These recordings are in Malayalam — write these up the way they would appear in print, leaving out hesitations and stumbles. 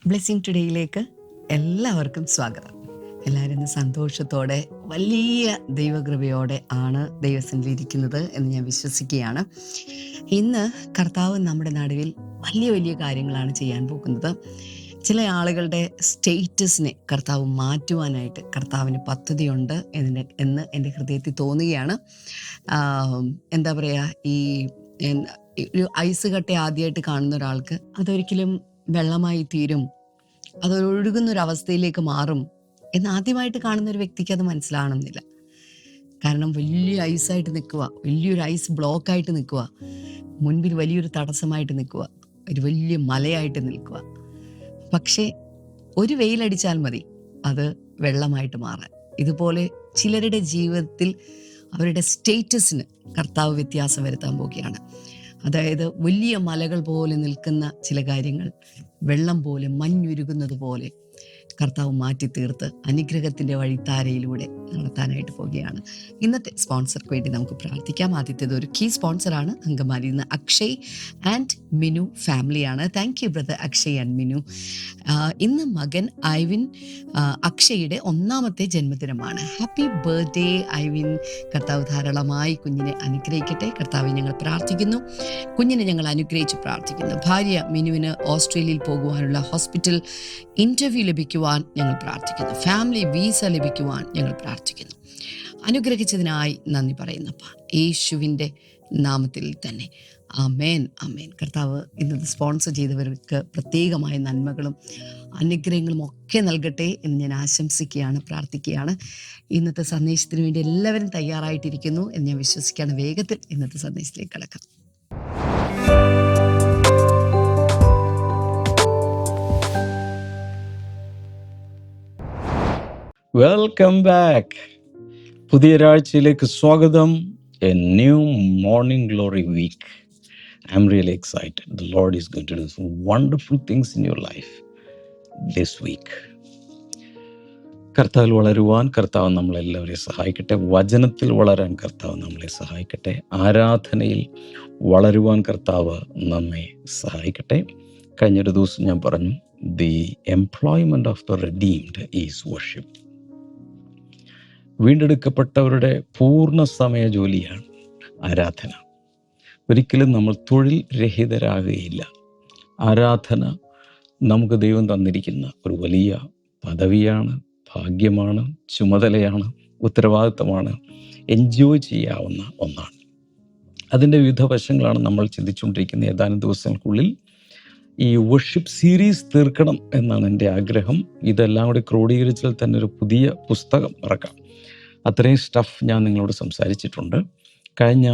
ബ്ലെസ്സിങ് ടുഡേയിലേക്ക് എല്ലാവർക്കും സ്വാഗതം. എല്ലാവരും ഇന്ന് സന്തോഷത്തോടെ വലിയ ദൈവകൃപയോടെ ആണ് ദൈവസന്നിധിയിലിരിക്കുന്നത് എന്ന് ഞാൻ വിശ്വസിക്കുകയാണ്. ഇന്ന് കർത്താവ് നമ്മുടെ നടുവിൽ വലിയ വലിയ കാര്യങ്ങളാണ് ചെയ്യാൻ പോകുന്നത്. ചില ആളുകളുടെ സ്റ്റേറ്റസിനെ കർത്താവ് മാറ്റുവാനായിട്ട് കർത്താവിന് പദ്ധതിയുണ്ട് എന്ന് എൻ്റെ ഹൃദയത്തിൽ തോന്നുകയാണ്. എന്താ പറയുക, ഈ ഒരു ഐസ് കട്ട ആദ്യമായിട്ട് കാണുന്ന ഒരാൾക്ക് അതൊരിക്കലും വെള്ളമായി തീരും, അതൊഴുകുന്നൊരവസ്ഥയിലേക്ക് മാറും എന്ന് ആദ്യമായിട്ട് കാണുന്ന ഒരു വ്യക്തിക്ക് അത് മനസ്സിലാകണമെന്നില്ല. കാരണം വലിയ ഐസായിട്ട് നിൽക്കുക, വലിയൊരു ഐസ് ബ്ലോക്കായിട്ട് നിൽക്കുക, മുൻപിൽ വലിയൊരു തടസ്സമായിട്ട് നിൽക്കുക, ഒരു വലിയ മലയായിട്ട് നിൽക്കുക. പക്ഷേ ഒരു വെയിലടിച്ചാൽ മതി അത് വെള്ളമായിട്ട് മാറാൻ. ഇതുപോലെ ചിലരുടെ ജീവിതത്തിൽ അവരുടെ സ്റ്റേറ്റസിന് കർത്താവ് വ്യത്യാസം വരുത്താൻ പോവുകയാണ്. അതായത് വലിയ മലകൾ പോലെ നിൽക്കുന്ന ചില കാര്യങ്ങൾ വെള്ളം പോലെ, മഞ്ഞുരുകുന്നത് പോലെ കർത്താവ് മാറ്റി തീർത്ത് അനുഗ്രഹത്തിൻ്റെ വഴിത്താരയിലൂടെ നടത്താനായിട്ട് പോവുകയാണ്. ഇന്നത്തെ സ്പോൺസർക്ക് വേണ്ടി നമുക്ക് പ്രാർത്ഥിക്കാം. ആദ്യത്തേത് ഒരു കീ സ്പോൺസറാണ് അങ്കമാലിയിൽ നിന്ന് അക്ഷയ് ആൻഡ് മിനു ഫാമിലിയാണ്. Thank you brother Akshay and Minu. ഇന്ന് മകൻ ഐവിൻ അക്ഷയുടെ 1ാമത്തെ ജന്മദിനമാണ്. Happy birthday Ivin. കർത്താവ് ധാരാളമായി കുഞ്ഞിനെ അനുഗ്രഹിക്കട്ടെ. കർത്താവ് ഞങ്ങൾ പ്രാർത്ഥിക്കുന്നു, കുഞ്ഞിനെ ഞങ്ങൾ അനുഗ്രഹിച്ച് പ്രാർത്ഥിക്കുന്നു. ഭാര്യ മിനുവിന് ഓസ്ട്രേലിയയിൽ പോകുവാനുള്ള ഹോസ്പിറ്റൽ ഇൻ്റർവ്യൂ ലഭിക്കുവാൻ ഞങ്ങൾ പ്രാർത്ഥിക്കുന്നു. ഫാമിലി വീസ ലഭിക്കുവാൻ ഞങ്ങൾ പ്രാർത്ഥിക്കുന്നു. അനുഗ്രഹിച്ചതിനായി നന്ദി പറയുന്നപ്പ യേശുവിൻ്റെ നാമത്തിൽ തന്നെ ആമേൻ, ആമേൻ. കർത്താവ് ഇന്നത് സ്പോൺസർ ചെയ്തവർക്ക് പ്രത്യേകമായ നന്മകളും അനുഗ്രഹങ്ങളും ഒക്കെ നൽകട്ടെ എന്ന് ഞാൻ ആശംസിക്കുകയാണ്, പ്രാർത്ഥിക്കുകയാണ്. ഇന്നത്തെ സന്ദേശത്തിന് വേണ്ടി എല്ലാവരും തയ്യാറായിട്ടിരിക്കുന്നു എന്ന് ഞാൻ വിശ്വസിക്കുകയാണ്. വേഗത്തിൽ ഇന്നത്തെ സന്ദേശത്തിലേക്ക് കടക്കാം. Welcome back. പുതിയൊരാഴ്ചയിലേക്ക് സ്വാഗതം. A new morning glory week. I'm really excited. The lord is going to do some wonderful things in your life this week. കർത്താവിൽ വളരുവാൻ കർത്താവ് നമ്മളെല്ലാവരെയും സഹായിക്കട്ടെ. വചനത്തിൽ വളരാൻ കർത്താവ് നമ്മളെ സഹായിക്കട്ടെ. ആരാധനയിൽ വളരുവാൻ കർത്താവ് നമ്മെ സഹായിക്കട്ടെ. കഴിഞ്ഞൊരു ദിവസം ഞാൻ പറഞ്ഞു, the employment of the redeemed is worship. വീണ്ടെടുക്കപ്പെട്ടവരുടെ പൂർണ്ണ സമയ ജോലിയാണ് ആരാധന. ഒരിക്കലും നമ്മൾ തൊഴിൽ രഹിതരാകുകയില്ല. ആരാധന നമുക്ക് ദൈവം തന്നിരിക്കുന്ന ഒരു വലിയ പദവിയാണ്, ഭാഗ്യമാണ്, ചുമതലയാണ്, ഉത്തരവാദിത്തമാണ്, എൻജോയ് ചെയ്യാവുന്ന ഒന്നാണ്. അതിൻ്റെ വിവിധ വശങ്ങളാണ് നമ്മൾ ചിന്തിച്ചുകൊണ്ടിരിക്കുന്ന ഏതാനും ദിവസങ്ങൾക്കുള്ളിൽ ഈ വർഷിപ്പ് സീരീസ് തീർക്കണം എന്നാണ് എൻ്റെ ആഗ്രഹം. ഇതെല്ലാം കൂടി ക്രോഡീകരിച്ചാൽ തന്നെ ഒരു പുതിയ പുസ്തകം ഇറക്കാം. അത്രയും സ്റ്റഫ് ഞാൻ നിങ്ങളോട് സംസാരിച്ചിട്ടുണ്ട്. കഴിഞ്ഞ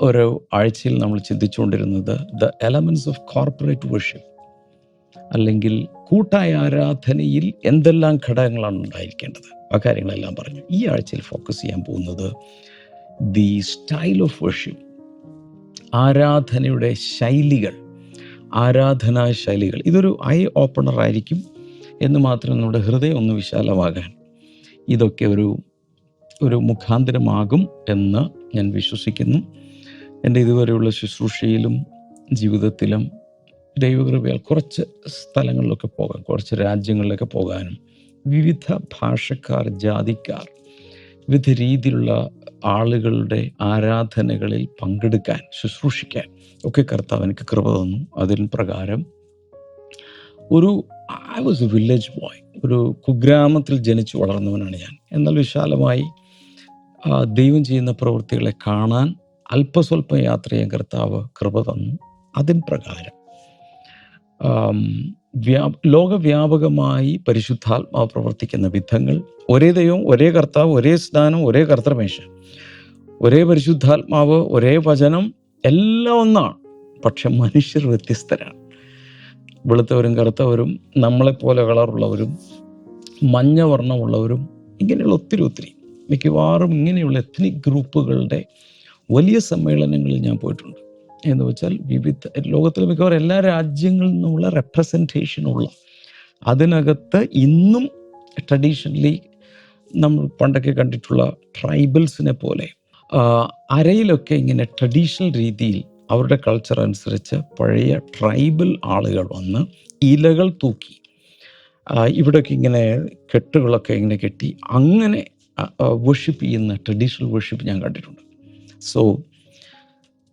ഒരു ആഴ്ചയിൽ നമ്മൾ ചിന്തിച്ചുകൊണ്ടിരുന്നത് the elements of corporate worship, അല്ലെങ്കിൽ കൂട്ടായ ആരാധനയിൽ എന്തെല്ലാം ഘടകങ്ങളാണ് ഉണ്ടായിരിക്കേണ്ടത്, ആ കാര്യങ്ങളെല്ലാം പറഞ്ഞു. ഈ ആഴ്ചയിൽ ഫോക്കസ് ചെയ്യാൻ പോകുന്നത് ദി സ്റ്റൈൽ ഓഫ് വർഷിപ്പ്, ആരാധനയുടെ ശൈലികൾ, ആരാധനാ ശൈലികൾ. ഇതൊരു ഐ ഓപ്പണർ ആയിരിക്കും എന്ന് മാത്രം നമ്മുടെ ഹൃദയം ഒന്ന് വിശാലമാകാൻ ഇതൊക്കെ ഒരു മുഖാന്തരമാകും എന്ന് ഞാൻ വിശ്വസിക്കുന്നു. എൻ്റെ ഇതുവരെയുള്ള ശുശ്രൂഷയിലും ജീവിതത്തിലും ദൈവകൃപയാൽ കുറച്ച് സ്ഥലങ്ങളിലൊക്കെ പോകാൻ, കുറച്ച് രാജ്യങ്ങളിലൊക്കെ പോകാനും, വിവിധ ഭാഷക്കാർ, ജാതിക്കാർ, വിവിധ രീതിയിലുള്ള ആളുകളുടെ ആരാധനകളിൽ പങ്കെടുക്കാൻ, ശുശ്രൂഷിക്കാൻ ഒക്കെ കർത്താവ് എനിക്ക് കൃപ തന്നു. അതിന് പ്രകാരം I was A village boy, ഒരു കുഗ്രാമത്തിൽ ജനിച്ചു വളർന്നവനാണ് ഞാൻ. എന്നാൽ വിശാലമായി ദൈവം ചെയ്യുന്ന പ്രവൃത്തികളെ കാണാൻ അല്പസ്വല്പം യാത്ര ചെയ്യാൻ കർത്താവ് കൃപ തന്നു. അതിൻ പ്രകാരം ലോകവ്യാപകമായി പരിശുദ്ധാത്മാവ് പ്രവർത്തിക്കുന്ന വിധങ്ങൾ, ഒരേ ദൈവം, ഒരേ കർത്താവ്, ഒരേ സ്നാനം, ഒരേ കർത്തൃമേശ, ഒരേ പരിശുദ്ധാത്മാവ്, ഒരേ വചനം, എല്ലാം ഒന്നാണ്. പക്ഷെ മനുഷ്യർ വ്യത്യസ്തരാണ്. വെളുത്തവരും കറുത്തവരും, നമ്മളെപ്പോലെ കളറുള്ളവരും, മഞ്ഞ വർണ്ണമുള്ളവരും, ഇങ്ങനെയുള്ള ഒത്തിരി മിക്കവാറും ഇങ്ങനെയുള്ള എത്നിക് ഗ്രൂപ്പുകളുടെ വലിയ സമ്മേളനങ്ങളിൽ ഞാൻ പോയിട്ടുണ്ട്. എന്ന് വെച്ചാൽ ലോകത്തിലെ മിക്കവാറും എല്ലാ രാജ്യങ്ങളിൽ നിന്നുമുള്ള റെപ്രസെൻറ്റേഷനുള്ള, അതിനകത്ത് ഇന്നും ട്രഡീഷണലി നമ്മൾ പണ്ടൊക്കെ കണ്ടിട്ടുള്ള ട്രൈബൽസിനെ പോലെ അരയിലൊക്കെ ഇങ്ങനെ ട്രഡീഷണൽ രീതിയിൽ അവരുടെ കൾച്ചർ അനുസരിച്ച് പഴയ ട്രൈബൽ ആളുകൾ വന്ന് ഇലകൾ തൂക്കി ഇവിടെയൊക്കെ ഇങ്ങനെ കെട്ടുകളൊക്കെ ഇങ്ങനെ കെട്ടി അങ്ങനെ വർഷിപ്പ് ചെയ്യുന്ന ട്രഡീഷണൽ വർഷിപ്പ് ഞാൻ കണ്ടിട്ടുണ്ട്. സോ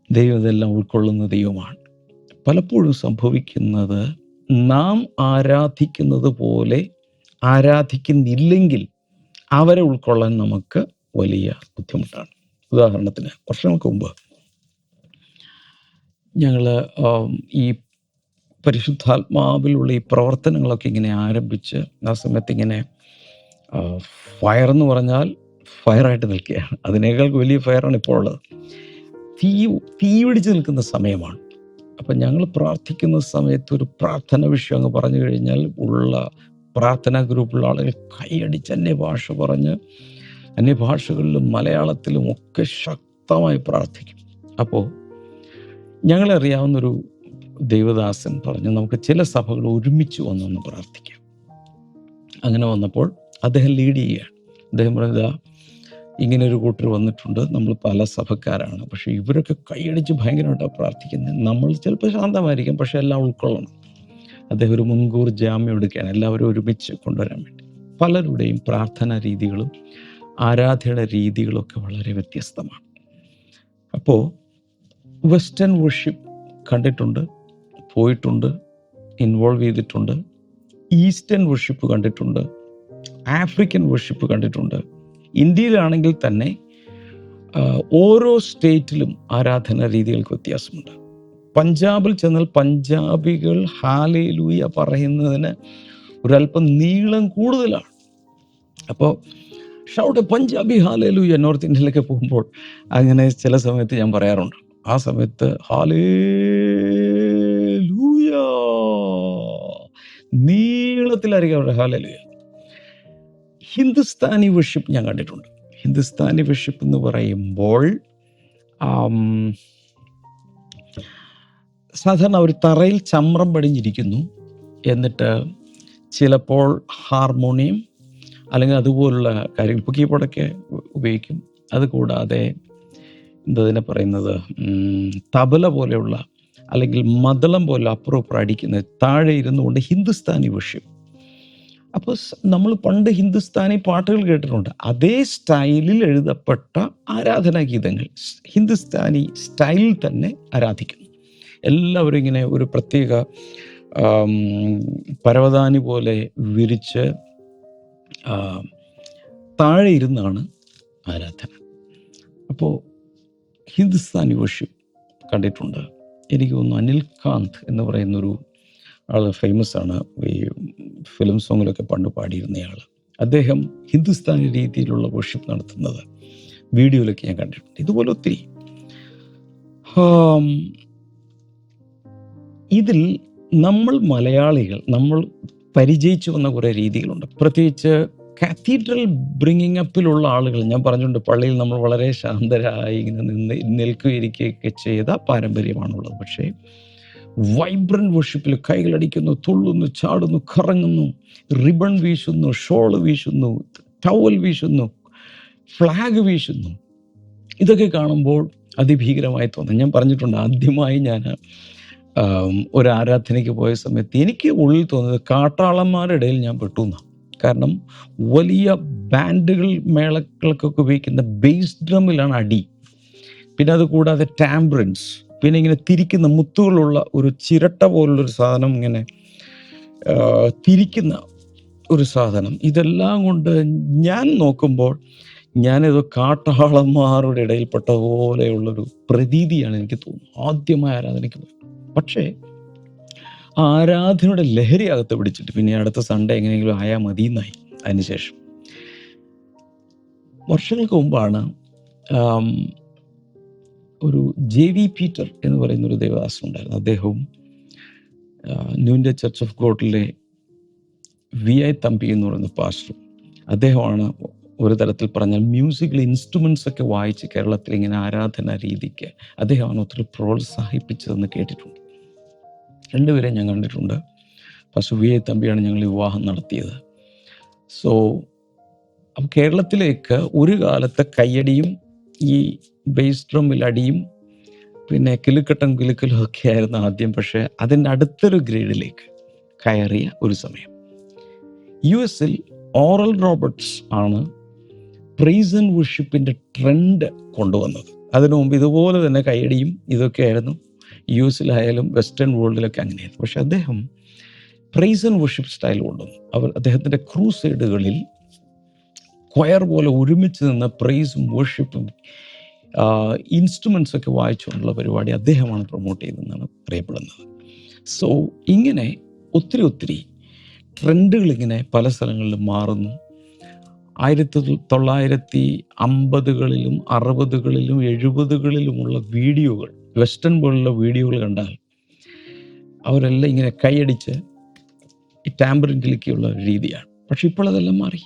ദൈവം ഇതെല്ലാം ഉൾക്കൊള്ളുന്ന ദൈവമാണ്. പലപ്പോഴും സംഭവിക്കുന്നത്, നാം ആരാധിക്കുന്നത് പോലെ ആരാധിക്കുന്നില്ലെങ്കിൽ അവരെ ഉൾക്കൊള്ളാൻ നമുക്ക് വലിയ ബുദ്ധിമുട്ടാണ്. ഉദാഹരണത്തിന് വർഷങ്ങൾക്ക് മുമ്പ് ഞങ്ങൾ ഈ പരിശുദ്ധാത്മാവിലുള്ള ഈ പ്രവർത്തനങ്ങളൊക്കെ ഇങ്ങനെ ആരംഭിച്ച് ആ സമയത്ത് ഇങ്ങനെ ഫയർ എന്ന് പറഞ്ഞാൽ ഫയറായിട്ട് നിൽക്കുകയാണ്. അതിനേക്കാൾ വലിയ ഫയറാണ് ഇപ്പോൾ ഉള്ളത്. തീ പിടിച്ച് നിൽക്കുന്ന സമയമാണ്. അപ്പം ഞങ്ങൾ പ്രാർത്ഥിക്കുന്ന സമയത്ത് ഒരു പ്രാർത്ഥന വിഷയം അങ്ങ് പറഞ്ഞു കഴിഞ്ഞാൽ ഉള്ള പ്രാർത്ഥനാ ഗ്രൂപ്പിലുള്ള ആളുകൾ കൈയടിച്ച് അന്യഭാഷ പറഞ്ഞ് അന്യഭാഷകളിലും മലയാളത്തിലും ഒക്കെ ശക്തമായി പ്രാർത്ഥിക്കും. അപ്പോൾ ഞങ്ങളറിയാവുന്നൊരു ദൈവദാസൻ പറഞ്ഞു, നമുക്ക് ചില സഭകൾ ഒരുമിച്ച് വന്നൊന്ന് പ്രാർത്ഥിക്കാം. അങ്ങനെ വന്നപ്പോൾ അദ്ദേഹം ലീഡ് ചെയ്യുകയാണ്. അദ്ദേഹം പറഞ്ഞതാ, ഇങ്ങനെ ഒരു കൂട്ടർ വന്നിട്ടുണ്ട്, നമ്മൾ പല സഭക്കാരാണ്, പക്ഷേ ഇവരൊക്കെ കൈയടിച്ച് ഭയങ്കരമായിട്ടാണ് പ്രാർത്ഥിക്കുന്നത്. നമ്മൾ ചിലപ്പോൾ ശാന്തമായിരിക്കും, പക്ഷെ എല്ലാം ഉൾക്കൊള്ളണം. അദ്ദേഹം ഒരു മുൻകൂർ ജാമ്യം എടുക്കുകയാണ് എല്ലാവരും ഒരുമിച്ച് കൊണ്ടുവരാൻ വേണ്ടി. പലരുടെയും പ്രാർത്ഥനാ രീതികളും ആരാധനയുടെ രീതികളൊക്കെ വളരെ വ്യത്യസ്തമാണ്. അപ്പോൾ വെസ്റ്റേൺ വർഷിപ്പ് കണ്ടിട്ടുണ്ട്, പോയിട്ടുണ്ട്, ഇൻവോൾവ് ചെയ്തിട്ടുണ്ട്. ഈസ്റ്റേൺ വർഷിപ്പ് കണ്ടിട്ടുണ്ട്, ആഫ്രിക്കൻ വർഷിപ്പ് കണ്ടിട്ടുണ്ട്. ഇന്ത്യയിലാണെങ്കിൽ തന്നെ ഓരോ സ്റ്റേറ്റിലും ആരാധനാ രീതികൾക്ക് വ്യത്യാസമുണ്ട്. പഞ്ചാബിൽ ചെന്നാൽ പഞ്ചാബികൾ ഹാലേലൂയ പറയുന്നതിന് ഒരല്പം നീളം കൂടുതലാണ്. അപ്പോൾ ഷൗട്ട് പഞ്ചാബി ഹാലേലൂയ. നോർത്ത് ഇന്ത്യയിലൊക്കെ പോകുമ്പോൾ അങ്ങനെ ചില സമയത്ത് ഞാൻ പറയാറുണ്ട്. ആ സമയത്ത് ഹാലേലൂയ നീളത്തിലായിരിക്കും അവരുടെ ഹാലേലൂയ. ഹിന്ദുസ്ഥാനി വർഷിപ്പ് ഞാൻ കണ്ടിട്ടുണ്ട്. ഹിന്ദുസ്ഥാനി വർഷിപ്പ് എന്ന് പറയുമ്പോൾ സാധാരണ ഒരു തറയിൽ ചമ്രം പടിഞ്ഞിരിക്കുന്നു, എന്നിട്ട് ചിലപ്പോൾ ഹാർമോണിയം അല്ലെങ്കിൽ അതുപോലുള്ള കാര്യങ്ങൾ, ഇപ്പോൾ കീബോർഡൊക്കെ ഉപയോഗിക്കും. അതുകൂടാതെ എന്തതിനെ പറയുന്നത്, തബല പോലെയുള്ള അല്ലെങ്കിൽ മദ്ദളം പോലെ അപ്പുറം അടിക്കുന്നത്, താഴെ ഇരുന്നുകൊണ്ട് ഹിന്ദുസ്ഥാനി വർഷിപ്പ്. അപ്പോൾ നമ്മൾ പണ്ട് ഹിന്ദുസ്ഥാനി പാട്ടുകൾ കേട്ടിട്ടുണ്ട്. അതേ സ്റ്റൈലിൽ എഴുതപ്പെട്ട ആരാധനാ ഗീതങ്ങൾ ഹിന്ദുസ്ഥാനി സ്റ്റൈലിൽ തന്നെ ആരാധിക്കുന്നു. എല്ലാവരും ഇങ്ങനെ ഒരു പ്രത്യേക പരവതാനി പോലെ വിരിച്ച് താഴെ ഇരുന്നാണ് ആരാധന. അപ്പോൾ ഹിന്ദുസ്ഥാനി വർഷിപ്പ് കണ്ടിട്ടുണ്ട്. എനിക്ക് തോന്നുന്നു അനിൽകാന്ത് എന്ന് പറയുന്നൊരു ആൾ ഫേമസ് ആണ്, ഈ ഫിലിം സോങ്ങിലൊക്കെ പണ്ട് പാടിയിരുന്നയാൾ. അദ്ദേഹം ഹിന്ദുസ്ഥാനി രീതിയിലുള്ള വർഷിപ്പ് നടത്തുന്നത് വീഡിയോയിലൊക്കെ ഞാൻ കണ്ടിട്ടുണ്ട്. ഇതുപോലെ ഒത്തിരി. ഇതിൽ നമ്മൾ മലയാളികൾ നമ്മൾ പരിചയിച്ചു വന്ന കുറേ രീതികളുണ്ട്. പ്രത്യേകിച്ച് കാത്തീഡ്രൽ ബ്രിങ്ങിങ് അപ്പിലുള്ള ആളുകൾ ഞാൻ പറഞ്ഞിട്ടുണ്ട്, പള്ളിയിൽ നമ്മൾ വളരെ ശാന്തരായി ഇങ്ങനെ നിൽക്കുകയൊക്കെ ചെയ്ത പാരമ്പര്യമാണുള്ളത്. പക്ഷേ വൈബ്രന്റ് വർഷിപ്പിൽ കൈകളടിക്കുന്നു, തുള്ളുന്നു, ചാടുന്നു, കറങ്ങുന്നു, റിബൺ വീശുന്നു, ഷോള് വീശുന്നു, ടവൽ വീശുന്നു, ഫ്ലാഗ് വീശുന്നു. ഇതൊക്കെ കാണുമ്പോൾ അതിഭീകരമായി തോന്നും. ഞാൻ പറഞ്ഞിട്ടുണ്ട്, ആദ്യമായി ഞാൻ ഒരു ആരാധനയ്ക്ക് പോയ സമയത്ത് എനിക്ക് ഉള്ളിൽ തോന്നുന്നത് കാട്ടാളന്മാരുടെ ഇടയിൽ ഞാൻ പെട്ടു എന്നാണ്. കാരണം വലിയ ബാൻഡുകൾ മേളകൾക്കൊക്കെ ഉപയോഗിക്കുന്ന ബേസ് ഡ്രമ്മിലാണ് അടി. പിന്നെ അതുകൂടാതെ ടാംബ്രിൻസ്, പിന്നെ ഇങ്ങനെ തിരിക്കുന്ന മുത്തുകളുള്ള ഒരു ചിരട്ട പോലുള്ളൊരു സാധനം, ഇങ്ങനെ തിരിക്കുന്ന ഒരു സാധനം. ഇതെല്ലാം കൊണ്ട് ഞാൻ നോക്കുമ്പോൾ ഞാനേതോ കാട്ടാളന്മാരുടെ ഇടയിൽപ്പെട്ട പോലെയുള്ളൊരു പ്രതീതിയാണ് എനിക്ക് തോന്നുന്നത് ആദ്യമായ ആരാധനയ്ക്ക് പോയി. പക്ഷേ ആരാധനയുടെ ലഹരി അകത്ത് പിടിച്ചിട്ട് പിന്നെ അടുത്ത സൺഡേ എങ്ങനെയെങ്കിലും ആയാൽ മതി എന്നായി. അതിനുശേഷം വർഷങ്ങൾക്ക് മുമ്പാണ് ഒരു JV പീറ്റർ എന്ന് പറയുന്ന ഒരു ദേവദാസൻ ഉണ്ടായിരുന്നു. അദ്ദേഹവും ന്യൂ ഇന്ത്യ ചർച്ച് ഓഫ് ഗോഡിലെ VI തമ്പി എന്ന് പറയുന്ന പാസ്റ്റർ, അദ്ദേഹമാണ് ഒരു തരത്തിൽ പറഞ്ഞാൽ മ്യൂസിക്കൽ ഇൻസ്ട്രുമെൻസ് ഒക്കെ വായിച്ച് കേരളത്തിൽ ഇങ്ങനെ ആരാധന രീതിക്ക് അദ്ദേഹമാണ് ഒത്തിരി പ്രോത്സാഹിപ്പിച്ചതെന്ന് കേട്ടിട്ടുണ്ട്. രണ്ടുപേരെ ഞാൻ കണ്ടിട്ടുണ്ട്. പാസ്റ്റർ VI തമ്പിയാണ് ഞങ്ങൾ വിവാഹം നടത്തിയത്. സോ അപ്പം കേരളത്തിലേക്ക് ഒരു കാലത്ത് കയ്യടിയും ഈ ബേസ് ഡ്രമ്മിൽ അടിയും പിന്നെ കിലുക്കട്ടും കിലുക്കലും ഒക്കെ ആയിരുന്നു ആദ്യം. പക്ഷേ അതിൻ്റെ അടുത്തൊരു ഗ്രേഡിലേക്ക് കയറിയ ഒരു സമയം US ഓറൽ റോബർട്ട്സ് ആണ് പ്രൈസ് ആൻഡ് വർഷിപ്പിൻ്റെ ട്രെൻഡ് കൊണ്ടുവന്നത്. അതിനു മുമ്പ് ഇതുപോലെ തന്നെ കയ്യടിയും ഇതൊക്കെ ആയിരുന്നു US വെസ്റ്റേൺ വേൾഡിലൊക്കെ അങ്ങനെയായിരുന്നു. പക്ഷെ അദ്ദേഹം പ്രൈസ് ആൻഡ് വർഷിപ്പ് സ്റ്റൈൽ കൊണ്ടുവന്നു. അദ്ദേഹത്തിൻ്റെ ക്രൂസൈഡുകളിൽ ക്വയർ പോലെ ഒരുമിച്ച് നിന്ന് പ്രൈസും വർഷിപ്പും ഇൻസ്ട്രുമെൻസ് ഒക്കെ വായിച്ചുകൊണ്ടുള്ള പരിപാടി അദ്ദേഹമാണ് പ്രൊമോട്ട് ചെയ്തതെന്നാണ് പറയപ്പെടുന്നത്. സോ ഇങ്ങനെ ഒത്തിരി ട്രെൻഡുകൾ ഇങ്ങനെ പല സ്ഥലങ്ങളിലും മാറുന്നു. 1950കളിലും 60കളിലും 70കളിലുമുള്ള വീഡിയോകൾ, വെസ്റ്റേൺ വേൾഡിലെ വീഡിയോകൾ കണ്ടാൽ അവരെല്ലാം ഇങ്ങനെ കൈയടിച്ച് ഈ ടാമ്പറിൻ കിലുക്കിയുള്ള രീതിയാണ്. പക്ഷെ ഇപ്പോൾ അതെല്ലാം മാറി.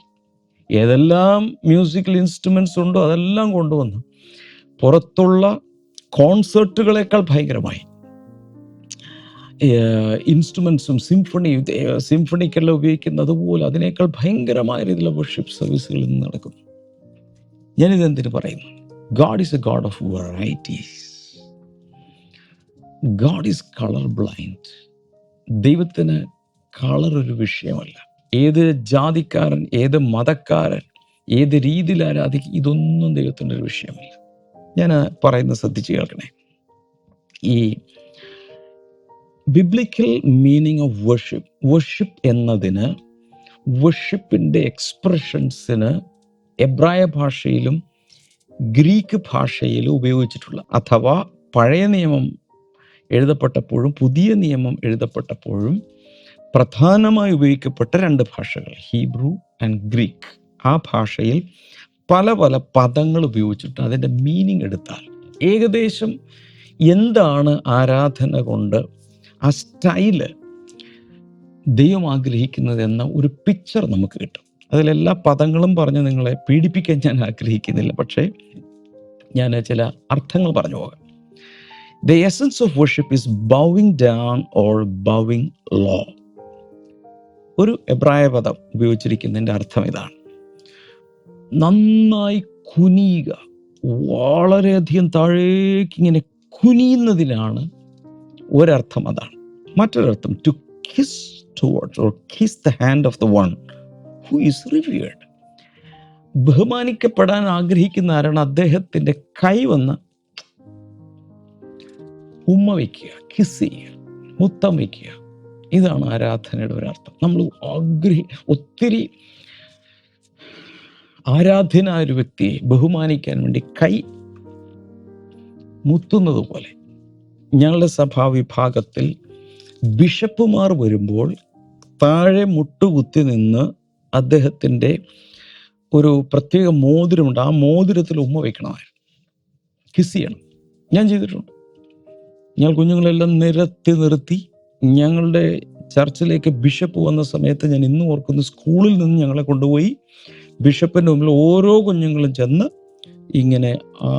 ഏതെല്ലാം മ്യൂസിക്കൽ ഇൻസ്ട്രുമെൻസ് ഉണ്ടോ അതെല്ലാം കൊണ്ടുവന്നു പുറത്തുള്ള കോൺസേർട്ടുകളേക്കാൾ ഭയങ്കരമായി ഇൻസ്ട്രുമെൻസും സിംഫണിക്കെല്ലാം ഉപയോഗിക്കുന്ന അതുപോലെ അതിനേക്കാൾ ഭയങ്കരമായ രീതിയിലുള്ള വർഷിപ്പ് സർവീസുകൾ ഇന്ന് നടക്കുന്നു. ഞാനിതെന്തിനു പറയുന്നു? God is A God of varieties. God is colour blind. ദൈവത്തിന് കളർ ഒരു വിഷയമല്ല. ഏത് ജാതിക്കാരൻ, ഏത് മതക്കാരൻ, ഏത് രീതിയിൽ ആരാധിക്കും, ഇതൊന്നും ദൈവത്തിൻ്റെ ഒരു വിഷയമല്ല. ഞാൻ പറയുന്നത് ശ്രദ്ധിച്ച് കേൾക്കണേ. ഈ ബിബ്ലിക്കൽ മീനിങ് ഓഫ് വർഷിപ്പ് എന്നതിന്, വർഷിപ്പിൻ്റെ എക്സ്പ്രഷൻസിന് എബ്രായ ഭാഷയിലും ഗ്രീക്ക് ഭാഷയിലും ഉപയോഗിച്ചിട്ടുള്ള, അഥവാ പഴയ നിയമം എഴുതപ്പെട്ടപ്പോഴും പുതിയ നിയമം എഴുതപ്പെട്ടപ്പോഴും പ്രധാനമായി ഉപയോഗിക്കപ്പെട്ട രണ്ട് ഭാഷകൾ, ഹീബ്രു ആൻഡ് ഗ്രീക്ക്. ആ ഭാഷയിൽ പല പല പദങ്ങൾ ഉപയോഗിച്ചിട്ട് അതിൻ്റെ മീനിങ് എടുത്താൽ ഏകദേശം എന്താണ് ആരാധന കൊണ്ട് ആ സ്റ്റൈല് ദൈവം ആഗ്രഹിക്കുന്നത് എന്ന ഒരു പിക്ചർ നമുക്ക് കിട്ടും. അതിലെല്ലാ പദങ്ങളും പറഞ്ഞ് നിങ്ങളെ പീഡിപ്പിക്കാൻ ഞാൻ ആഗ്രഹിക്കുന്നില്ല, പക്ഷേ ഞാൻ ചില അർത്ഥങ്ങൾ പറഞ്ഞു പോകാം. The essence of worship is bowing down or bowing low. ഒരു എബ്രായ പദം ഉപയോഗിച്ചിരിക്കുന്നതിൻ്റെ അർത്ഥം ഇതാണ്: നന്നായി കുനിയുക, വളരെയധികം താഴേക്ക് ഇങ്ങനെ കുനിയുന്നതിനാണ് ഒരർത്ഥം. അതാണ്. മറ്റൊരർത്ഥം to kiss towards or kiss the hand of the one who is revered. ബഹുമാനിക്കപ്പെടാൻ ആഗ്രഹിക്കുന്ന ആരാണ് അദ്ദേഹത്തിൻ്റെ കൈ വന്ന് ഉമ്മ വയ്ക്കുക, കിസ് ചെയ്യുക, മുത്തം വയ്ക്കുക. ഇതാണ് ആരാധനയുടെ ഒരർത്ഥം. നമ്മൾ ഒത്തിരി ആരാധ്യനായ ഒരു വ്യക്തിയെ ബഹുമാനിക്കാൻ വേണ്ടി കൈ മുത്തുന്നത് പോലെ ഞങ്ങളുടെ സഭാ വിഭാഗത്തിൽ ബിഷപ്പുമാർ വരുമ്പോൾ താഴെ മുട്ടുകുത്തി നിന്ന് അദ്ദേഹത്തിൻ്റെ ഒരു പ്രത്യേക മോതിരമുണ്ട്. ആ മോതിരത്തിൽ ഉമ്മ വയ്ക്കണമായിരുന്നു, കിസ് ചെയ്യണം. ഞാൻ ചെയ്തിട്ടുണ്ട്. ഞങ്ങൾ കുഞ്ഞുങ്ങളെല്ലാം നിർത്തി ഞങ്ങളുടെ ചർച്ചിലേക്ക് ബിഷപ്പ് വന്ന സമയത്ത് ഞാൻ ഇന്നും ഓർക്കുന്നു, സ്കൂളിൽ നിന്ന് ഞങ്ങളെ കൊണ്ടുപോയി ബിഷപ്പിൻ്റെ മുമ്പിൽ ഓരോ കുഞ്ഞുങ്ങളും ചെന്ന് ഇങ്ങനെ ആ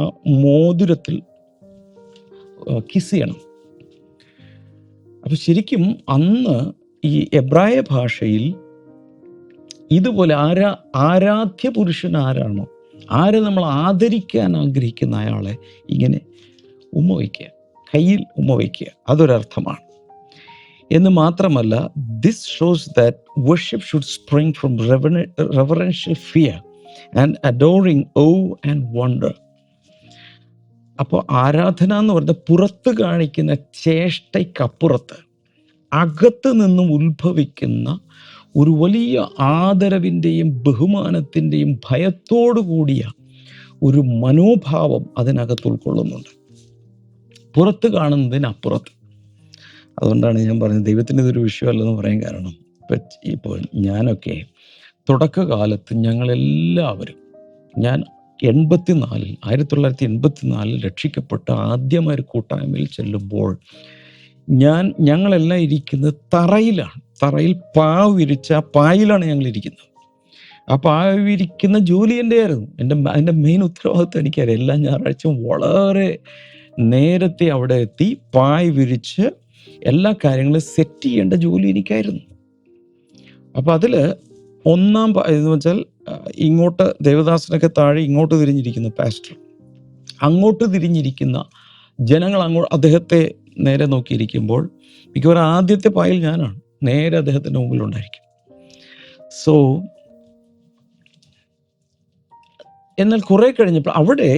മോതിരത്തിൽ കിസ് ചെയ്യണം. അപ്പം ശരിക്കും അന്ന് ഈ എബ്രായ ഭാഷയിൽ ഇതുപോലെ ആരാധ്യ പുരുഷൻ ആരാണോ, ആരെ നമ്മൾ ആദരിക്കാൻ ആഗ്രഹിക്കുന്ന അയാളെ ഇങ്ങനെ ഉമ്മ വയ്ക്കുക, കയ്യിൽ ഉമ്മ വയ്ക്കുക, അതൊരർത്ഥമാണ്. എന്ന് മാത്രമല്ല, this shows that worship should spring from reverential fear and adoring and wonder. അപ്പോൾ ആരാധന എന്ന് പറയുന്നത് പുറത്ത് കാണിക്കുന്ന ചേഷ്ടയ്ക്കപ്പുറത്ത് അകത്ത് നിന്നും ഉത്ഭവിക്കുന്ന ഒരു വലിയ ആദരവിൻ്റെയും ബഹുമാനത്തിൻ്റെയും ഭയത്തോടു കൂടിയ ഒരു മനോഭാവം അതിനകത്ത് ഉൾക്കൊള്ളുന്നുണ്ട്. പുറത്ത് കാണുന്നതിനപ്പുറത്ത്. അതുകൊണ്ടാണ് ഞാൻ പറഞ്ഞത് ദൈവത്തിന് ഇതൊരു വിഷയമല്ലെന്ന് പറയാൻ കാരണം, ഇപ്പോൾ ഞാനൊക്കെ തുടക്കകാലത്ത് ഞങ്ങളെല്ലാവരും, ഞാൻ 1984 രക്ഷിക്കപ്പെട്ട് ആദ്യമായ ഒരു കൂട്ടായ്മയിൽ ചെല്ലുമ്പോൾ ഞങ്ങളെല്ലാം ഇരിക്കുന്നത് തറയിലാണ്. തറയിൽ പാവ് വിരിച്ച പായിലാണ് ഞങ്ങളിരിക്കുന്നത്. ആ പാവ് വിരിക്കുന്ന ജോലി എൻ്റെ ആയിരുന്നു. അതിൻ്റെ മെയിൻ ഉത്തരവാദിത്വം എനിക്കറിയാം. എല്ലാ ഞായറാഴ്ചയും വളരെ നേരത്തെ അവിടെ എത്തി പായ് വിരിച്ച് എല്ലാ കാര്യങ്ങളും സെറ്റ് ചെയ്യേണ്ട ജോലി എനിക്കായിരുന്നു. അപ്പോൾ അതിൽ ഒന്നാം എന്ന് വെച്ചാൽ ഇങ്ങോട്ട് ദേവദാസനൊക്കെ താഴെ ഇങ്ങോട്ട് തിരിഞ്ഞിരിക്കുന്ന പാസ്റ്റർ, അങ്ങോട്ട് തിരിഞ്ഞിരിക്കുന്ന ജനങ്ങൾ അദ്ദേഹത്തെ നേരെ നോക്കിയിരിക്കുമ്പോൾ മിക്കവാറും ആദ്യത്തെ പായിൽ ഞാനാണ്, നേരെ അദ്ദേഹത്തിൻ്റെ മുമ്പിലുണ്ടായിരിക്കും. സോ എന്നാൽ കുറേ കഴിഞ്ഞപ്പോൾ അവിടെ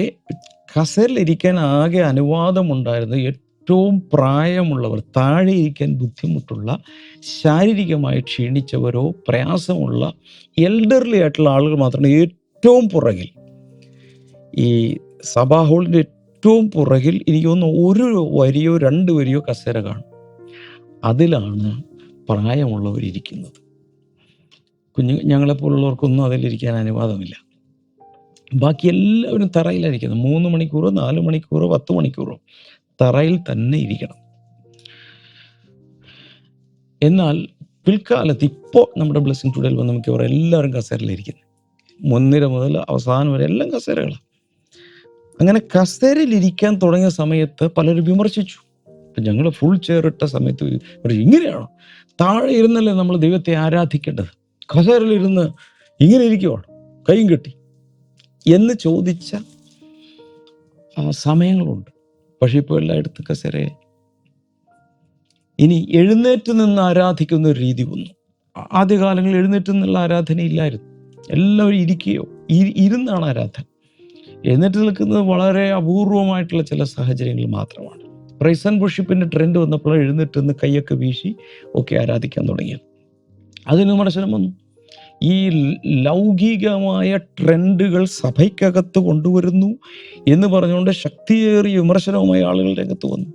കസേരയിലിരിക്കാൻ ആകെ അനുവാദമുണ്ടായിരുന്നത് ഏറ്റവും പ്രായമുള്ളവർ, താഴെ ഇരിക്കാൻ ബുദ്ധിമുട്ടുള്ള, ശാരീരികമായി ക്ഷീണിച്ചവരോ പ്രയാസമുള്ള എൽഡർലി ആയിട്ടുള്ള ആളുകൾ മാത്രമാണ്. ഏറ്റവും പുറകിൽ, ഈ സഭാ ഹാളിൻ്റെ ഏറ്റവും പുറകിൽ എനിക്ക് തോന്നുന്നു 1 വരിയോ 2 വരിയോ കസേര കാണും. അതിലാണ് പ്രായമുള്ളവരിയ്ക്കുന്നത്. ഞങ്ങളെപ്പോലുള്ളവർക്കൊന്നും അതിലിരിക്കാൻ അനുവാദമില്ല. ബാക്കി എല്ലാവരും തറയിലായിരിക്കുന്നത്. 3 മണിക്കൂറോ 4 മണിക്കൂറോ 10 മണിക്കൂറോ തറയിൽ തന്നെ ഇരിക്കണം. എന്നാൽ പിൽക്കാലത്ത് ഇപ്പോൾ നമ്മുടെ ബ്ലെസ്സിംഗ് ടുഡേയിൽ വന്ന് മിക്കവാറും എല്ലാവരും കസേരയിലിരിക്കുന്നത്. മുൻനിര മുതൽ അവസാനം വരെ എല്ലാം കസേരകളാണ്. അങ്ങനെ കസേരയിലിരിക്കാൻ തുടങ്ങിയ സമയത്ത് പലരും വിമർശിച്ചു. ഇപ്പം ഞങ്ങൾ ഫുൾ ചെയർ ഇട്ട സമയത്ത് ഇങ്ങനെയാണോ? താഴെ ഇരുന്നല്ലേ നമ്മൾ ദൈവത്തെ ആരാധിക്കേണ്ടത്, കസേരയിലിരുന്ന് ഇങ്ങനെ ഇരിക്കുവാണ് കൈയും കെട്ടി എന്ന് ചോദിച്ച സമയങ്ങളുണ്ട്. പക്ഷെ ഇപ്പോൾ എല്ലായിടത്തും കസേരയെ. ഇനി എഴുന്നേറ്റ് നിന്ന് ആരാധിക്കുന്ന ഒരു രീതി വന്നു. ആദ്യകാലങ്ങളിൽ എഴുന്നേറ്റ് നിന്നുള്ള ആരാധനയില്ലായിരുന്നു. എല്ലാവരും ഇരിക്കുകയോ ഇരുന്നാണ് ആരാധന. എഴുന്നേറ്റ് നിൽക്കുന്നത് വളരെ അപൂർവമായിട്ടുള്ള ചില സാഹചര്യങ്ങൾ മാത്രമാണ്. പ്രൈസ് ആൻഡ് വർഷിപ്പിൻ്റെ ട്രെൻഡ് വന്നപ്പോൾ എഴുന്നേറ്റ് നിന്ന് കൈയൊക്കെ വീശി ഒക്കെ ആരാധിക്കാൻ തുടങ്ങിയത്. അതിന് വിമർശനം വന്നു. ഈ ലൗകികമായ ട്രെൻഡുകൾ സഭയ്ക്കകത്ത് കൊണ്ടുവരുന്നു എന്ന് പറഞ്ഞുകൊണ്ട് ശക്തിയേറിയ വിമർശനവുമായി ആളുകൾ രംഗത്ത് വന്നു.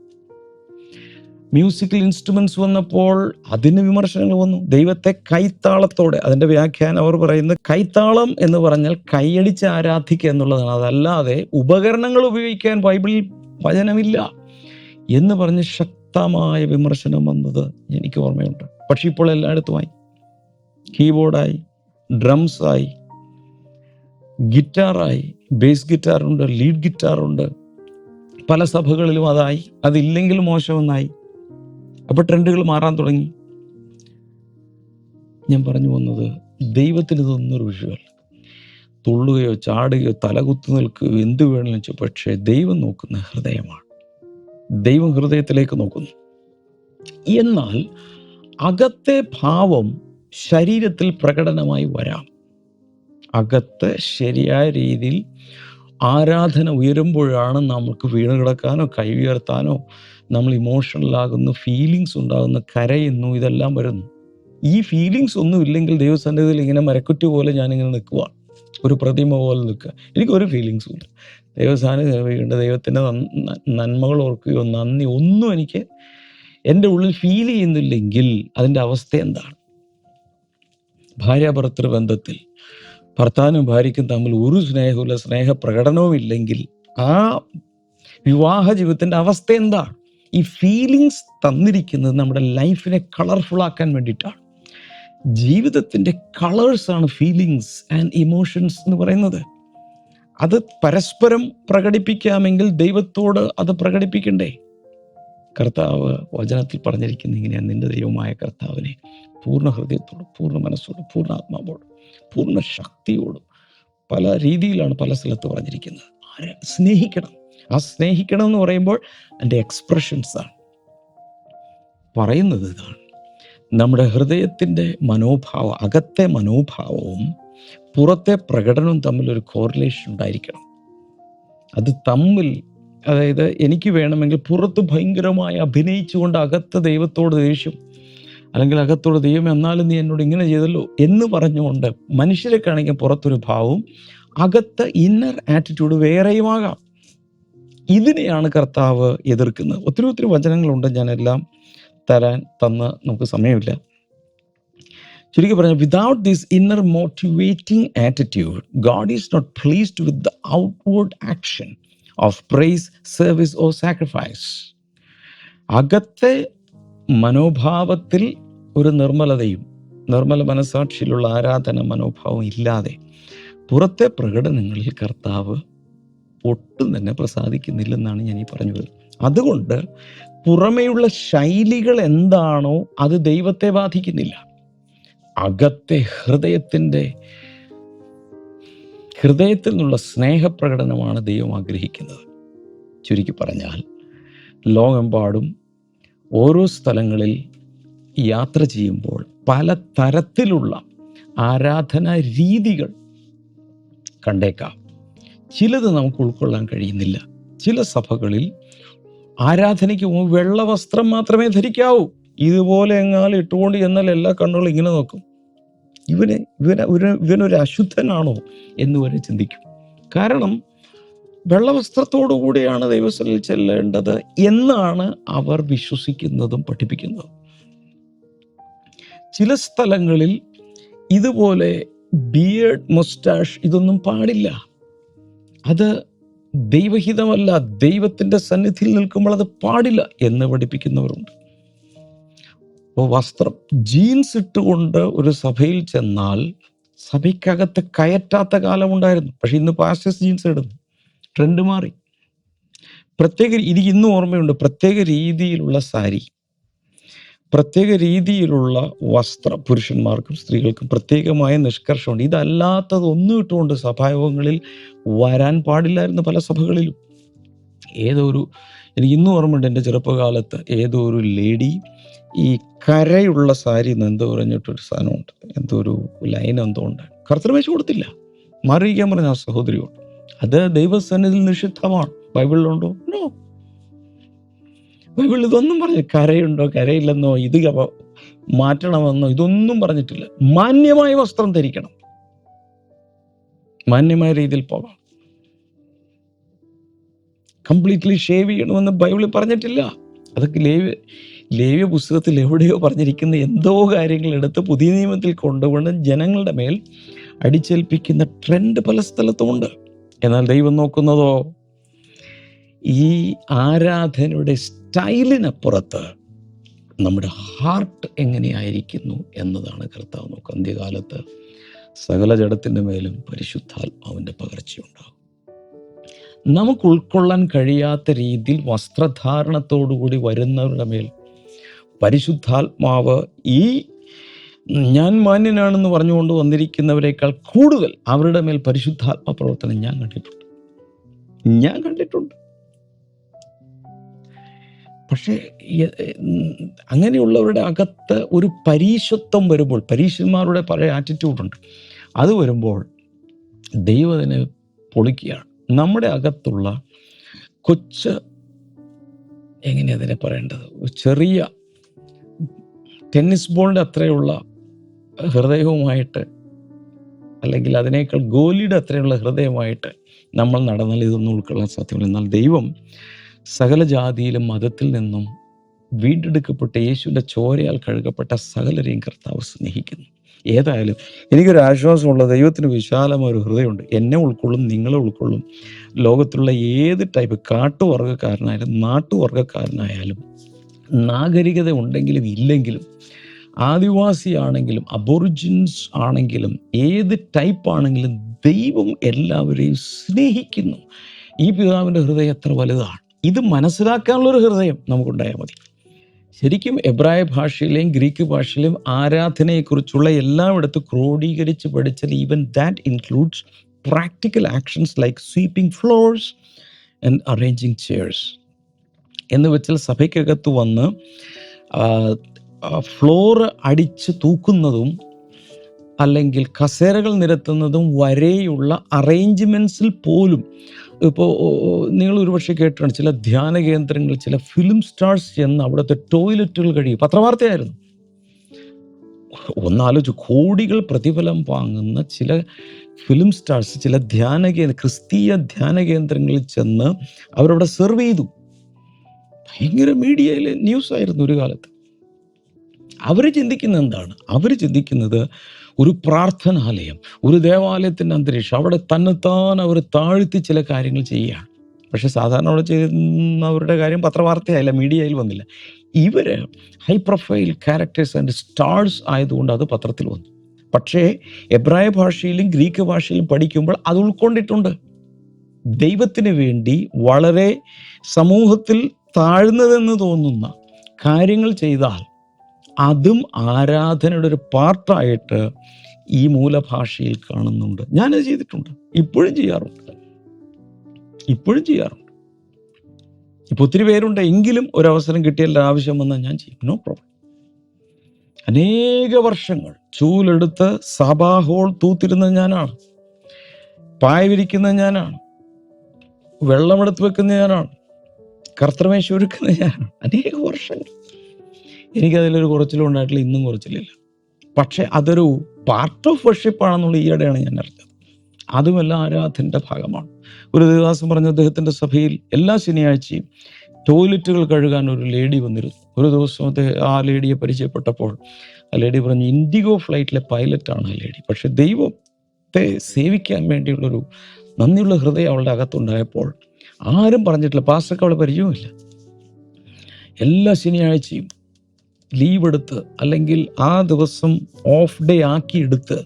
മ്യൂസിക്കൽ ഇൻസ്ട്രുമെൻറ്റ്സ് വന്നപ്പോൾ അതിന് വിമർശനങ്ങൾ വന്നു. ദൈവത്തെ കൈത്താളത്തോടെ, അതിൻ്റെ വ്യാഖ്യാനം അവർ പറയുന്നത് കൈത്താളം എന്ന് പറഞ്ഞാൽ കൈയടിച്ച് ആരാധിക്കുക എന്നുള്ളതാണ്. അതല്ലാതെ ഉപകരണങ്ങൾ ഉപയോഗിക്കാൻ ബൈബിളിൽ വചനമില്ല എന്ന് പറഞ്ഞ് ശക്തമായ വിമർശനം വന്നത് എനിക്ക് ഓർമ്മയുണ്ട്. പക്ഷെ ഇപ്പോൾ എല്ലായിടത്തുമായി കീബോർഡായി, ഡ്രംസായി, ഗിറ്റാറായി, ബേസ് ഗിറ്റാറുണ്ട്, ലീഡ് ഗിറ്റാറുണ്ട്, പല സഭകളിലും അതായി. അതില്ലെങ്കിൽ മോശമെന്നായി. അപ്പോൾ ട്രെൻഡുകൾ മാറാൻ തുടങ്ങി. ഞാൻ പറഞ്ഞു വന്നത്, ദൈവത്തിന് ഇതൊന്നും ഒരു വിഷയമല്ല. തുള്ളുകയോ ചാടുകയോ തലകുത്തു നിൽക്കുകയോ എന്ത് വേണമെങ്കിലും വെച്ചു. പക്ഷേ ദൈവം നോക്കുന്ന ഹൃദയമാണ്. ദൈവം ഹൃദയത്തിലേക്ക് നോക്കുന്നു. എന്നാൽ അകത്തെ ഭാവം ശരീരത്തിൽ പ്രകടനമായി വരാം. അകത്ത് ശരിയായ രീതിയിൽ ആരാധന ഉയരുമ്പോഴാണ് നമുക്ക് വീണ് കിടക്കാനോ കൈ ഉയർത്താനോ, നമ്മൾ ഇമോഷണലാകുന്നു, ഫീലിങ്സ് ഉണ്ടാകുന്നു, കരയുന്നു, ഇതെല്ലാം വരുന്നു. ഈ ഫീലിങ്സ് ഒന്നും ഇല്ലെങ്കിൽ ദൈവസന്നിധിയിൽ ഇങ്ങനെ മരക്കുറ്റി പോലെ ഞാനിങ്ങനെ നിൽക്കുക, ഒരു പ്രതിമ പോലെ നിൽക്കുക. എനിക്കൊരു ഫീലിങ്സും ഇല്ല. ദൈവസാന്നിധ്യം, ദൈവത്തിൻ്റെ നന്മകൾ ഓർക്കുകയോ നന്ദി ഒന്നും എനിക്ക് എൻ്റെ ഉള്ളിൽ ഫീൽ ചെയ്യുന്നില്ലെങ്കിൽ അതിൻ്റെ അവസ്ഥ എന്താണ്? ഭാര്യാഭർത്തൃ ബന്ധത്തിൽ ഭർത്താവിനും ഭാര്യയ്ക്കും തമ്മിൽ ഒരു സ്നേഹമില്ല, സ്നേഹപ്രകടനവും ഇല്ലെങ്കിൽ ആ വിവാഹ ജീവിതത്തിൻ്റെ അവസ്ഥ എന്താണ്? ഈ ഫീലിങ്സ് തന്നിരിക്കുന്നത് നമ്മുടെ ലൈഫിനെ കളർഫുള്ളാക്കാൻ വേണ്ടിയിട്ടാണ്. ജീവിതത്തിൻ്റെ കളേഴ്സാണ് ഫീലിങ്സ് ആൻഡ് ഇമോഷൻസ് എന്ന് പറയുന്നത്. അത് പരസ്പരം പ്രകടിപ്പിക്കാമെങ്കിൽ ദൈവത്തോട് അത് പ്രകടിപ്പിക്കണ്ടേ? കർത്താവ് വചനത്തിൽ പറഞ്ഞിരിക്കുന്നത് ഇങ്ങനെയാണ്: നിന്റെ ദൈവമായ കർത്താവിനെ പൂർണ്ണ ഹൃദയത്തോടും പൂർണ്ണ മനസ്സോടും പൂർണ്ണ ആത്മാവോടും പൂർണ്ണ ശക്തിയോടും, പല രീതിയിലാണ് പല സ്ഥലത്ത് പറഞ്ഞിരിക്കുന്നത്. സ്നേഹിക്കണം. ആ സ്നേഹിക്കണം എന്ന് പറയുമ്പോൾ അതിൻ്റെ എക്സ്പ്രഷൻസാണ് പറയുന്നത്. ഇതാണ് നമ്മുടെ ഹൃദയത്തിൻ്റെ മനോഭാവം, അകത്തെ മനോഭാവവും പുറത്തെ പ്രകടനവും തമ്മിലൊരു കോറിലേഷൻ ഉണ്ടായിരിക്കണം. അത് തമ്മിൽ, അതായത് എനിക്ക് വേണമെങ്കിൽ പുറത്ത് ഭയങ്കരമായി അഭിനയിച്ചുകൊണ്ട് അകത്ത് ദൈവത്തോട് ദേഷ്യം, അല്ലെങ്കിൽ അകത്തോട് ദൈവം എന്നാലും നീ എന്നോട് ഇങ്ങനെ ചെയ്തല്ലോ എന്ന് പറഞ്ഞുകൊണ്ട് മനുഷ്യരെ കാണിക്കാൻ പുറത്തൊരു ഭാവവും അകത്ത് ഇന്നർ ആറ്റിറ്റ്യൂഡ് വേറെയുമാകാം. ഇതിനെയാണ് കർത്താവ് എതിർക്കുന്നത്. ഒത്തിരി വചനങ്ങളുണ്ട്, ഞാനെല്ലാം തന്ന് നമുക്ക് സമയമില്ല. ചുരുക്കി പറഞ്ഞാൽ, without this inner motivating attitude God is not pleased with the outward action of praise, service or sacrifice. അകത്തെ മനോഭാവത്തിൽ ഒരു നിർമ്മല മനസാക്ഷിയിലുള്ള ആരാധന മനോഭാവം ഇല്ലാതെ പുറത്തെ പ്രകടനങ്ങളിൽ കർത്താവ് ഒട്ടും തന്നെ പ്രസാദിക്കുന്നില്ലെന്നാണ് ഞാൻ ഈ പറഞ്ഞു വരുന്നത്. അതുകൊണ്ട് പുറമേയുള്ള ശൈലികൾ എന്താണോ അത് ദൈവത്തെ ബാധിക്കുന്നില്ല. അകത്തെ ഹൃദയത്തിൽ നിന്നുള്ള സ്നേഹപ്രകടനമാണ് ദൈവം ആഗ്രഹിക്കുന്നത്. ചുരുക്കി പറഞ്ഞാൽ, ലോകമെമ്പാടും ഓരോ സ്ഥലങ്ങളിൽ യാത്ര ചെയ്യുമ്പോൾ പല തരത്തിലുള്ള ആരാധനാ രീതികൾ കണ്ടേക്കാം. ചിലത് നമുക്ക് ഉൾക്കൊള്ളാൻ കഴിയുന്നില്ല. ചില സഭകളിൽ ആരാധനയ്ക്ക് വെള്ള വസ്ത്രം മാത്രമേ ധരിക്കാവൂ. ഇതുപോലെ എങ്ങാലും ഇട്ടുകൊണ്ട് എന്നാൽ എല്ലാ കണ്ണുകളും ഇങ്ങനെ നോക്കും. ഇവനൊരു അശുദ്ധനാണോ എന്ന് വരെ ചിന്തിക്കും. കാരണം വെള്ളവസ്ത്രത്തോടു കൂടിയാണ് ദൈവസന്നിധിയിൽ ചെല്ലേണ്ടത് എന്നാണ് അവർ വിശ്വസിക്കുന്നതും പഠിപ്പിക്കുന്നതും. ചില സ്ഥലങ്ങളിൽ ഇതുപോലെ ബിയേർഡ്, മുസ്റ്റാഷ് ഇതൊന്നും പാടില്ല. അത് ദൈവഹിതമല്ല, ദൈവത്തിൻ്റെ സന്നിധിയിൽ നിൽക്കുമ്പോൾ അത് പാടില്ല എന്ന് പഠിപ്പിക്കുന്നവരുണ്ട്. അപ്പോൾ വസ്ത്രം, ജീൻസ് ഇട്ടുകൊണ്ട് ഒരു സഭയിൽ ചെന്നാൽ സഭയ്ക്കകത്ത് കയറ്റാത്ത കാലമുണ്ടായിരുന്നു. പക്ഷെ ഇന്ന് പാസ്റ്റേഴ്സ് ജീൻസ് ഇടുന്നു. ട്രെൻഡ് മാറി. എനിക്ക് ഇന്നും ഓർമ്മയുണ്ട്, പ്രത്യേക രീതിയിലുള്ള സാരി, പ്രത്യേക രീതിയിലുള്ള വസ്ത്രം, പുരുഷന്മാർക്കും സ്ത്രീകൾക്കും പ്രത്യേകമായ നിഷ്കർഷമുണ്ട്. ഇതല്ലാത്തതൊന്നും ഇട്ടുകൊണ്ട് സഭായോഗങ്ങളിൽ വരാൻ പാടില്ലായിരുന്നു പല സഭകളിലും. എനിക്ക് ഇന്നും ഓർമ്മയുണ്ട്, എൻ്റെ ചെറുപ്പകാലത്ത് ഏതോ ഒരു ലേഡി ഈ കരയുള്ള സാരി എന്തോ പറഞ്ഞിട്ടൊരു സാധനമുണ്ട്, എന്തോ ഒരു ലൈൻ എന്തോ ഉണ്ട്, കർത്തൃ വെച്ച് കൊടുത്തില്ല, മാറിയിരിക്കാൻ പറഞ്ഞ ആ സഹോദരിയോട്. അത് ദൈവസന്നിധിയിൽ നിഷിദ്ധമാണ്. ബൈബിളിലുണ്ടോ? നോ. ബൈബിളിൽ ഇതൊന്നും പറഞ്ഞു, കരയുണ്ടോ കരയില്ലെന്നോ ഇത് മാറ്റണമെന്നോ ഇതൊന്നും പറഞ്ഞിട്ടില്ല. മാന്യമായ വസ്ത്രം ധരിക്കണം, മാന്യമായ രീതിയിൽ പോകാം. കംപ്ലീറ്റ്ലി ഷേവ് ചെയ്യണമെന്ന് ബൈബിളിൽ പറഞ്ഞിട്ടില്ല. അതൊക്കെ ലേവ്യ പുസ്തകത്തിൽ എവിടെയോ പറഞ്ഞിരിക്കുന്ന എന്തോ കാര്യങ്ങൾ എടുത്ത് പുതിയ നിയമത്തിൽ കൊണ്ടുവന്ന് ജനങ്ങളുടെ മേൽ അടിച്ചേൽപ്പിക്കുന്ന ട്രെൻഡ് പല സ്ഥലത്തുമുണ്ട്. എന്നാൽ ദൈവം നോക്കുന്നതോ ഈ ആരാധനയുടെ സ്റ്റൈലിനപ്പുറത്ത് നമ്മുടെ ഹാർട്ട് എങ്ങനെയായിരിക്കുന്നു എന്നതാണ് കർത്താവ് നോക്കുക. അന്ത്യകാലത്ത് സകല ജഡത്തിൻ്റെ മേലും പരിശുദ്ധാത്മാവിൻ്റെ പകർച്ചയുണ്ടാകും. നമുക്ക് ഉൾക്കൊള്ളാൻ കഴിയാത്ത രീതിയിൽ വസ്ത്രധാരണത്തോടുകൂടി വരുന്നവരുടെ മേൽ പരിശുദ്ധാത്മാവ് ഞാൻ മാന്യനാണെന്ന് പറഞ്ഞുകൊണ്ട് വന്നിരിക്കുന്നവരെക്കാൾ കൂടുതൽ അവരുടെ മേൽ പരിശുദ്ധാത്മ പ്രവർത്തനം ഞാൻ കണ്ടിട്ടുണ്ട്. പക്ഷേ അങ്ങനെയുള്ളവരുടെ അകത്ത് ഒരു പരീശത്വം വരുമ്പോൾ, പരീശന്മാരുടെ പഴയ ആറ്റിറ്റ്യൂഡുണ്ട്, അത് വരുമ്പോൾ ദൈവത്തിനെ പൊളിക്കുകയാണ്. നമ്മുടെ അകത്തുള്ള എങ്ങനെയതിനെ പറയേണ്ടത്, ചെറിയ ടെന്നീസ് ബോളിൻ്റെ അത്രയുള്ള ഹൃദയവുമായിട്ട്, അല്ലെങ്കിൽ അതിനേക്കാൾ ഗോലിയുടെ അത്രയുള്ള ഹൃദയമായിട്ട് നമ്മൾ നടന്നാൽ ഇതൊന്നും ഉൾക്കൊള്ളാൻ സാധ്യമല്ല. എന്നാൽ ദൈവം സകല ജാതിയിലും മതത്തിൽ നിന്നും വീണ്ടെടുക്കപ്പെട്ട യേശുവിൻ്റെ ചോരയാൽ കഴുകപ്പെട്ട സകലരെയും കർത്താവ് സ്നേഹിക്കുന്നു. ഏതായാലും എനിക്കൊരു ആശ്വാസമുള്ള, ദൈവത്തിന് വിശാലമായ ഒരു ഹൃദയമുണ്ട്. എന്നെ ഉൾക്കൊള്ളും, നിങ്ങളെ ഉൾക്കൊള്ളും. ലോകത്തുള്ള ഏത് ടൈപ്പ് കാട്ടുവർഗ്ഗക്കാരനായാലും നാട്ടുവർഗ്ഗക്കാരനായാലും നാഗരികത ഉണ്ടെങ്കിലും ഇല്ലെങ്കിലും, ആദിവാസിയാണെങ്കിലും അബോറിജിൻസ് ആണെങ്കിലും ഏത് ടൈപ്പ് ആണെങ്കിലും ദൈവം എല്ലാവരെയും സ്നേഹിക്കുന്നു. ഈ പിതാവിൻ്റെ ഹൃദയം എത്ര വലുതാണ്! ഇത് മനസ്സിലാക്കാനുള്ളൊരു ഹൃദയം നമുക്കുണ്ടായാൽ മതി. ശരിക്കും എബ്രായ ഭാഷയിലെയും ഗ്രീക്ക് ഭാഷയിലെയും ആരാധനയെക്കുറിച്ചുള്ള എല്ലായിടത്തും ക്രോഡീകരിച്ച് പഠിച്ചാൽ even that includes practical actions like sweeping floors and arranging chairs. എന്ന് വെച്ചാൽ സഭയ്ക്കകത്ത് വന്ന് ഫ്ലോറ് അടിച്ച് തൂക്കുന്നതും അല്ലെങ്കിൽ കസേരകൾ നിരത്തുന്നതും വരെയുള്ള അറേഞ്ച്മെൻറ്റ്സിൽ പോലും, ഇപ്പോൾ നിങ്ങൾ ഒരുപക്ഷെ കേട്ടിട്ടുണ്ട്, ചില ധ്യാന കേന്ദ്രങ്ങൾ, ചില ഫിലിം സ്റ്റാർസ് ചെന്ന് അവിടുത്തെ ടോയ്ലറ്റുകൾ കഴിയും. പത്രവാർത്തയായിരുന്നു. ഒന്നാലോചിച്ച്, കോടികൾ പ്രതിഫലം വാങ്ങുന്ന ചില ഫിലിം സ്റ്റാർസ് ചില ക്രിസ്തീയ ധ്യാന കേന്ദ്രങ്ങളിൽ ചെന്ന് അവരവിടെ സെർവ് ചെയ്തു. ഭയങ്കര മീഡിയയിലെ ന്യൂസ് ആയിരുന്നു ഒരു കാലത്ത്. അവർ ചിന്തിക്കുന്നത് എന്താണ്? അവർ ചിന്തിക്കുന്നത് ഒരു പ്രാർത്ഥനാലയം, ഒരു ദേവാലയത്തിൻ്റെ അന്തരീക്ഷം, അവിടെ തന്നെത്താൻ അവർ താഴ്ത്തി ചില കാര്യങ്ങൾ ചെയ്യുകയാണ്. പക്ഷേ സാധാരണ അവിടെ ചെയ്യുന്നവരുടെ കാര്യം പത്രവാർത്തയായില്ല, മീഡിയയിൽ വന്നില്ല. ഇവർ high profile characters and stars ആയതുകൊണ്ട് അത് പത്രത്തിൽ വന്നു. പക്ഷേ എബ്രായ ഭാഷയിലും ഗ്രീക്ക് ഭാഷയിലും പഠിക്കുമ്പോൾ അത് ഉൾക്കൊണ്ടിട്ടുണ്ട്. ദൈവത്തിന് വേണ്ടി വളരെ സമൂഹത്തിൽ താഴ്ന്നതെന്ന് തോന്നുന്ന കാര്യങ്ങൾ ചെയ്താൽ അതും ആരാധനയുടെ ഒരു പാർട്ടായിട്ട് ഈ മൂലഭാഷയിൽ കാണുന്നുണ്ട്. ഞാനത് ചെയ്തിട്ടുണ്ട്, ഇപ്പോഴും ചെയ്യാറുണ്ട്. ഇപ്പോൾ ഒത്തിരി പേരുണ്ട്, എങ്കിലും ഒരവസരം കിട്ടിയാൽ ആവശ്യം വന്നാൽ ഞാൻ ചെയ്യും, നോ പ്രോബ്ലം. അനേക വർഷങ്ങൾ ചൂലെടുത്ത് സഭാ ഹോൾ തൂത്തിരുന്നത് ഞാനാണ്, പായ വിരിക്കുന്നത് ഞാനാണ്, വെള്ളമെടുത്ത് വെക്കുന്നത് ഞാനാണ്, കർത്തൃമേശ ഒരുക്കുന്നത് ഞാനാണ്. അനേക വർഷങ്ങൾ എനിക്കതിലൊരു കുറച്ചിലും ഉണ്ടായിട്ടില്ല, ഇന്നും കുറച്ചിലില്ല. പക്ഷേ അതൊരു പാർട്ട് ഓഫ് വർഷിപ്പാണെന്നുള്ള ഈയിടെയാണ് ഞാൻ അറിഞ്ഞത്. അതുമെല്ലാം ആരാധനയുടെ ഭാഗമാണ്. ഒരു ദിവസം പറഞ്ഞ അദ്ദേഹത്തിൻ്റെ സഭയിൽ എല്ലാ ശനിയാഴ്ചയും ടോയ്ലറ്റുകൾ കഴുകാൻ ഒരു ലേഡി വന്നിരുന്നു. ഒരു ദിവസം ആ ലേഡിയെ പരിചയപ്പെട്ടപ്പോൾ ആ ലേഡി പറഞ്ഞു, ഇൻഡിഗോ ഫ്ലൈറ്റിലെ പൈലറ്റാണ് ആ ലേഡി. പക്ഷെ ദൈവത്തെ സേവിക്കാൻ വേണ്ടിയുള്ളൊരു നന്ദിയുള്ള ഹൃദയം അവളുടെ അകത്തുണ്ടായപ്പോൾ ആരും പറഞ്ഞിട്ടില്ല, പാസ്റ്റർക്ക് അവളെ പരിചയമില്ല. എല്ലാ ശനിയാഴ്ചയും ലീവ് എടുത്ത് അല്ലെങ്കിൽ ആ ദിവസം ഓഫ് ഡേ ആക്കിയെടുത്ത്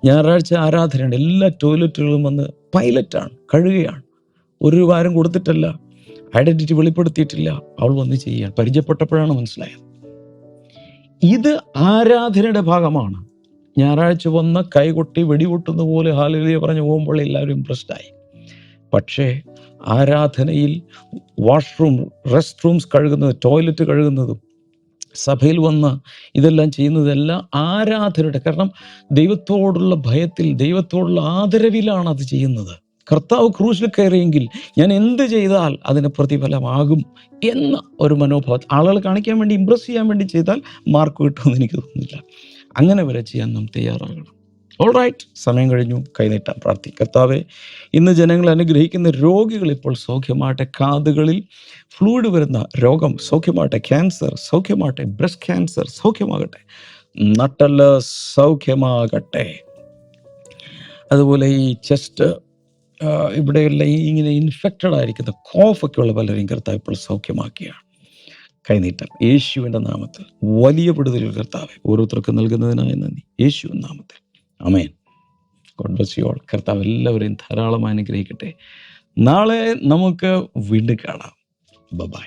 ഞായറാഴ്ച ആരാധനയാണ്, എല്ലാ ടോയ്ലറ്റുകളും വന്ന് പൈലറ്റാണ്, കഴുകുകയാണ്. ഒരു രൂപ കൊടുത്തിട്ടല്ല, ഐഡൻറ്റിറ്റി വെളിപ്പെടുത്തിയിട്ടില്ല, അവൾ വന്ന് ചെയ്യുകയാണ്. പരിചയപ്പെട്ടപ്പോഴാണ് മനസ്സിലായത് ഇത് ആരാധനയുടെ ഭാഗമാണ്. ഞായറാഴ്ച വന്ന് കൈകൊട്ടി വെടികൊട്ടുന്ന പോലെ ഹല്ലേലൂയ പറഞ്ഞു പോകുമ്പോൾ എല്ലാവരും ഇംപ്രസ്ഡായി. പക്ഷേ ആരാധനയിൽ വാഷ്റൂം, റെസ്റ്റ് റൂംസ് കഴുകുന്നത്, ടോയ്ലറ്റ് കഴുകുന്നതും സഭയിൽ വന്ന് ഇതെല്ലാം ചെയ്യുന്നതെല്ലാം ആരാധനയുടെ, കാരണം ദൈവത്തോടുള്ള ഭയത്തിൽ, ദൈവത്തോടുള്ള ആദരവിലാണ് അത് ചെയ്യുന്നത്. കർത്താവ് ക്രൂശിൽ കയറിയെങ്കിൽ ഞാൻ എന്ത് ചെയ്താൽ അതിന് പ്രതിഫലമാകും എന്ന ഒരു മനോഭാവം ആളുകൾ കാണിക്കാൻ വേണ്ടി, ഇംപ്രസ് ചെയ്യാൻ വേണ്ടി ചെയ്താൽ മാർക്ക് കിട്ടുമെന്ന് എനിക്ക് തോന്നുന്നില്ല. അങ്ങനെ വരെ ചെയ്യാൻ നാം തയ്യാറാകണം. ഓൾറൈറ്റ്, സമയം കഴിഞ്ഞു, കൈനീട്ടാം, പ്രാർത്ഥിക്കാം. കർത്താവേ, ഇന്ന് ജനങ്ങൾ അനുഗ്രഹിക്കുന്ന രോഗികൾ ഇപ്പോൾ സൗഖ്യമാകട്ടെ. കാതുകളിൽ ഫ്ലൂയിഡ് വരുന്ന രോഗം സൗഖ്യമാകട്ടെ. ക്യാൻസർ സൗഖ്യമാകട്ടെ. ബ്രസ്റ്റ് ക്യാൻസർ സൗഖ്യമാകട്ടെ. നട്ടെല്ല് സൗഖ്യമാകട്ടെ. അതുപോലെ ഈ ചെസ്റ്റ്, ഇവിടെയുള്ള ഇങ്ങനെ ഇൻഫെക്റ്റഡ് ആയിരിക്കുന്ന കോഫൊക്കെയുള്ള പലരെയും കർത്താവ് ഇപ്പോൾ സൗഖ്യമാക്കിയാണ്. കൈനീട്ടം യേശുവിൻ്റെ നാമത്തിൽ. വലിയ വിടുതലുകൾ കർത്താവെ ഓരോരുത്തർക്കും നൽകുന്നതിനായി നന്ദി, യേശുവിൻ നാമത്തിൽ. ആമേൻ. God bless you all. കർത്താവ് എല്ലാവരെയും ധാരാളം അനുഗ്രഹിക്കട്ടെ. നാളെ നമുക്ക് വീണ്ടും കാണാം. ബൈ.